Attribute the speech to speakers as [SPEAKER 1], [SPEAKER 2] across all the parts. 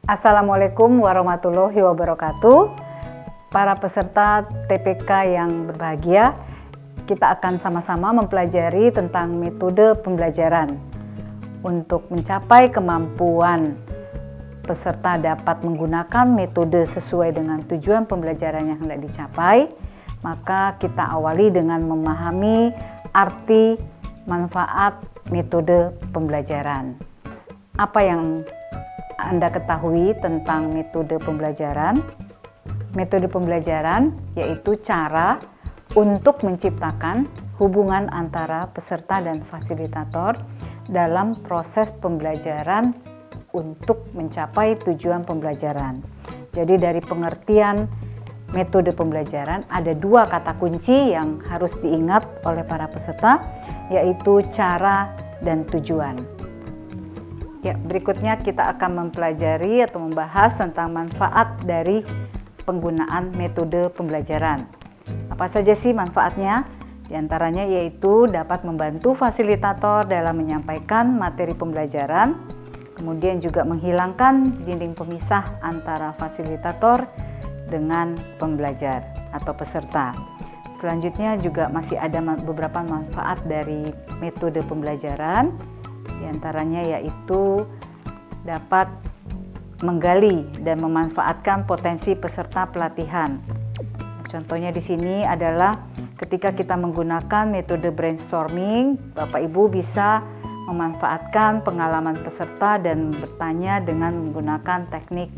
[SPEAKER 1] Assalamualaikum warahmatullahi wabarakatuh. Para peserta TPK yang berbahagia, kita akan sama-sama mempelajari tentang metode pembelajaran. Untuk mencapai kemampuan peserta dapat menggunakan metode sesuai dengan tujuan pembelajaran yang hendak dicapai, maka kita awali dengan memahami arti manfaat metode pembelajaran. Apa yang Anda ketahui tentang metode pembelajaran? Metode pembelajaran yaitu cara untuk menciptakan hubungan antara peserta dan fasilitator dalam proses pembelajaran untuk mencapai tujuan pembelajaran. Jadi dari pengertian metode pembelajaran ada dua kata kunci yang harus diingat oleh para peserta, yaitu cara dan tujuan. Ya, berikutnya kita akan mempelajari atau membahas tentang manfaat dari penggunaan metode pembelajaran. Apa saja sih manfaatnya? Di antaranya yaitu dapat membantu fasilitator dalam menyampaikan materi pembelajaran, kemudian juga menghilangkan dinding pemisah antara fasilitator dengan pembelajar atau peserta. Selanjutnya juga masih ada beberapa manfaat dari metode pembelajaran. Di antaranya yaitu dapat menggali dan memanfaatkan potensi peserta pelatihan. Contohnya di sini adalah ketika kita menggunakan metode brainstorming, Bapak Ibu bisa memanfaatkan pengalaman peserta dan bertanya dengan menggunakan teknik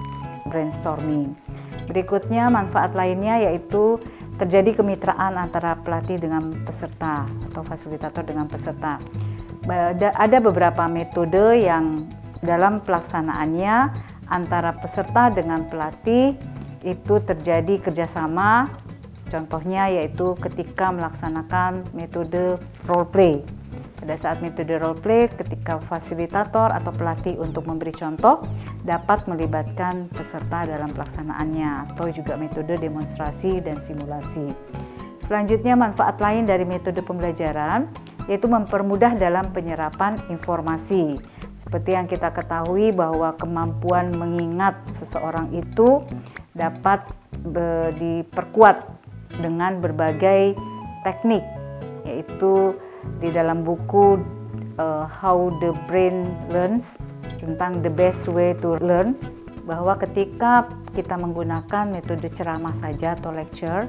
[SPEAKER 1] brainstorming. Berikutnya manfaat lainnya yaitu terjadi kemitraan antara pelatih dengan peserta atau fasilitator dengan peserta. Ada beberapa metode yang dalam pelaksanaannya antara peserta dengan pelatih itu terjadi kerjasama. Contohnya yaitu ketika melaksanakan metode role play. Pada saat metode role play, ketika fasilitator atau pelatih untuk memberi contoh dapat melibatkan peserta dalam pelaksanaannya, atau juga metode demonstrasi dan simulasi. Selanjutnya manfaat lain dari metode pembelajaran yaitu mempermudah dalam penyerapan informasi. Seperti yang kita ketahui bahwa kemampuan mengingat seseorang itu dapat diperkuat dengan berbagai teknik, yaitu di dalam buku How the Brain Learns tentang the best way to learn, bahwa ketika kita menggunakan metode ceramah saja atau lecture,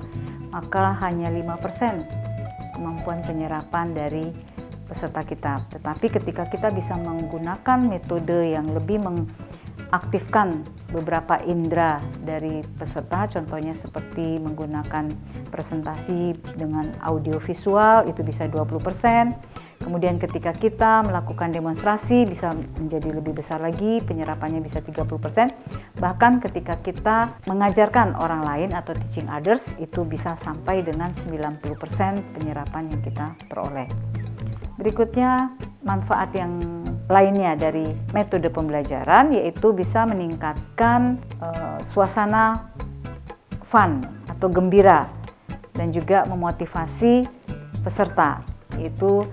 [SPEAKER 1] maka hanya 5% kemampuan penyerapan dari peserta kita. Tetapi ketika kita bisa menggunakan metode yang lebih mengaktifkan beberapa indera dari peserta, contohnya seperti menggunakan presentasi dengan audio visual, itu bisa 20%. Kemudian ketika kita melakukan demonstrasi bisa menjadi lebih besar lagi, penyerapannya bisa 30%. Bahkan ketika kita mengajarkan orang lain atau teaching others, itu bisa sampai dengan 90% penyerapan yang kita peroleh. Berikutnya manfaat yang lainnya dari metode pembelajaran yaitu bisa meningkatkan suasana fun atau gembira dan juga memotivasi peserta, yaitu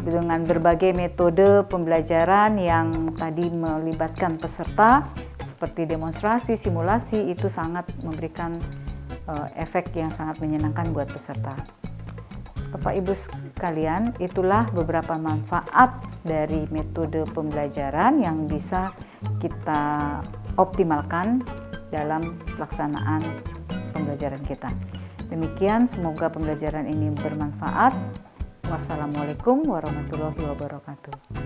[SPEAKER 1] dengan berbagai metode pembelajaran yang tadi melibatkan peserta seperti demonstrasi, simulasi, itu sangat memberikan efek yang sangat menyenangkan buat peserta. Bapak Ibu sekalian, itulah beberapa manfaat dari metode pembelajaran yang bisa kita optimalkan dalam pelaksanaan pembelajaran kita. Demikian, semoga pembelajaran ini bermanfaat. Wassalamualaikum warahmatullahi wabarakatuh.